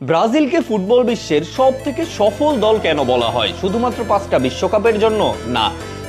ব্রাজিলকে football বিশ্বের সবথেকে সফল দল কেন বলা হয়? শুধুমাত্র 5টা বিশ্বকাপের জন্য না,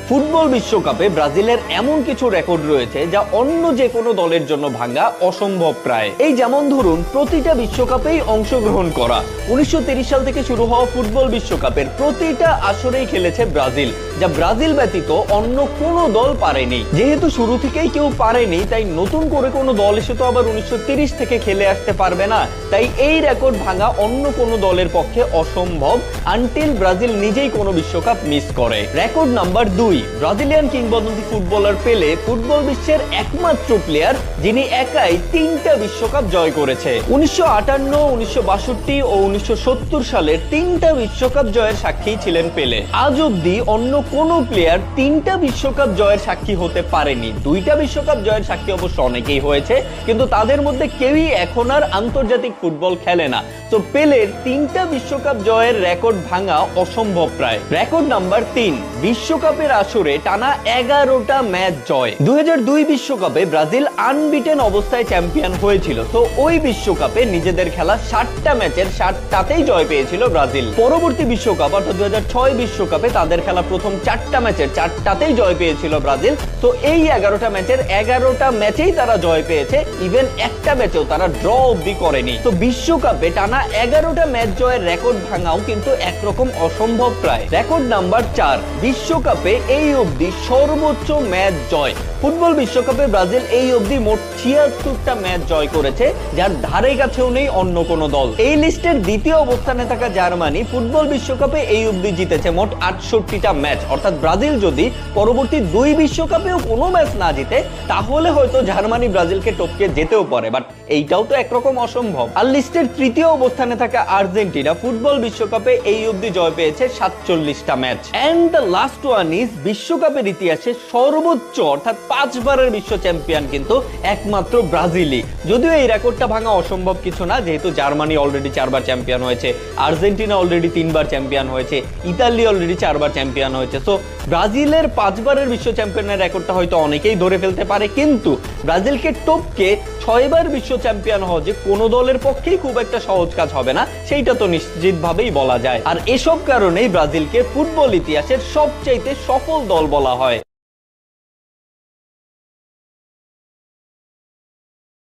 ফুটবল বিশ্বকাপে ব্রাজিলের এমন কিছু রেকর্ড রয়েছে যা অন্য যে কোনো দলের জন্য ভাঙা অসম্ভব প্রায়। এই যেমন ধরুন, প্রতিটা বিশ্বকাপেই অংশগ্রহণ করা। 1930 সাল থেকে শুরু হওয়া ফুটবল বিশ্বকাপের প্রতিটা আসরেই খেলেছে ব্রাজিল, যা ব্রাজিল ব্যতীত অন্য কোনো দল পারেনি। যেহেতু শুরু থেকেই কেউ পারেনি, তাই নতুন করে কোনো দল এসে তো আবার 1930 থেকে খেলে আসতে পারবে না। তাই এই রেকর্ড ভাঙা অন্য কোনো দলের পক্ষে অসম্ভব, আনটিল ব্রাজিল নিজেই কোনো বিশ্বকাপ মিস করে। রেকর্ড নাম্বার 2, ব্রাজিলিয়ান কিংবদন্তি ফুটবলার পেলে ফুটবল বিশ্বের একমাত্র প্লেয়ার যিনি একাই 3টা বিশ্বকাপ জয় করেছে। 1958, 1962 ও 1970 সালের 3টা বিশ্বকাপ জয়ের সাক্ষী ছিলেন পেলে। আজ অব্দি অন্য কোনো প্লেয়ার 3টা বিশ্বকাপ জয়ের সাক্ষী হতে পারেনি। 2টা বিশ্বকাপ জয়ের সাক্ষী অবশ্য অনেকেই হয়েছে, কিন্তু তাদের মধ্যে কেউই এখন আর আন্তর্জাতিক ফুটবল খেলে না। তো পেলের 3টা বিশ্বকাপ জয়ের রেকর্ড ভাঙা অসম্ভব প্রায়। রেকর্ড নাম্বার 3, বিশ্বকাপের আসরে টানা 11টা ম্যাচ জয়। 2002 বিশ্বকাপে ব্রাজিল আনবিটেন অবস্থায় চ্যাম্পিয়ন হয়েছিল। তো ওই বিশ্বকাপে নিজেদের খেলা 60টা ম্যাচের 60টাতেই জয় পেয়েছিল ব্রাজিল। পরবর্তী বিশ্বকাপ অর্থাৎ 2006 বিশ্বকাপে তাদের খেলা প্রথম 4টা ম্যাচের 4টাতেই জয় পেয়েছিল ব্রাজিল। তো এই 11টা ম্যাচের 11টা ম্যাচেই তারা জয় পেয়েছে, ইভেন একটা ম্যাচেও তারা ড্র অবধি করেনি। তো বিশ্বকাপে টানা 11টা ম্যাচ জয়ের রেকর্ড ভাঙাও কিন্তু একরকম অসম্ভব প্রায়। রেকর্ড নাম্বার 4, বিশ্বকাপে এই অবধি সর্বোচ্চ ম্যাচ জয়। ফুটবল বিশ্বকাপে ব্রাজিল এই অবধি মোট 76টা ম্যাচ জয় করেছে, যার ধারে কাছেও নেই অন্য কোনো দল। এই লিস্টের দ্বিতীয় অবস্থানে থাকা জার্মানি ফুটবল বিশ্বকাপে এই অবধি জিতেছে মোট 68টা ম্যাচ। অর্থাৎ ব্রাজিল যদি পরবর্তী 2 বিশ্বকাপেও কোনো ম্যাচ না জিতে, তাহলে হয়তো জার্মানি ব্রাজিলকে টপকে যেতেও পারে, বাট এইটাও তো একরকম অসম্ভব। আর লিস্টের তৃতীয় অবস্থানে থাকা আর্জেন্টিনা ফুটবল বিশ্বকাপে এই অবধি জয় পেয়েছে 47টা match. And the last one is, বিশ্বকাপের ইতিহাসে সর্বোচ্চ অর্থাৎ 5 বারের বিশ্ব চ্যাম্পিয়ন কিন্তু একমাত্র ব্রাজিলই। যদিও এই রেকর্ডটা ভাঙা অসম্ভব কিছু না, যেহেতু জার্মানি অলরেডি 4 বার চ্যাম্পিয়ন হয়েছে, আর্জেন্টিনা অলরেডি 3 বার চ্যাম্পিয়ন হয়েছে, ইতালি অলরেডি 4 বার চ্যাম্পিয়ন হয়েছে। সো ব্রাজিলের 5 বারের বিশ্ব চ্যাম্পিয়নের রেকর্ডটা হয়তো অনেকেই ধরে ফেলতে পারে, কিন্তু ব্রাজিলকে টপকে 6 বার বিশ্ব চ্যাম্পিয়ন হওয়া যে কোনো দলের পক্ষেই খুব একটা সহজ কাজ হবে না, সেইটা তো নিশ্চিতভাবেই বলা যায়। আর এসব কারণেই ব্রাজিলকে ফুটবল ইতিহাসের সবচাইতে সফল দল বলা হয়।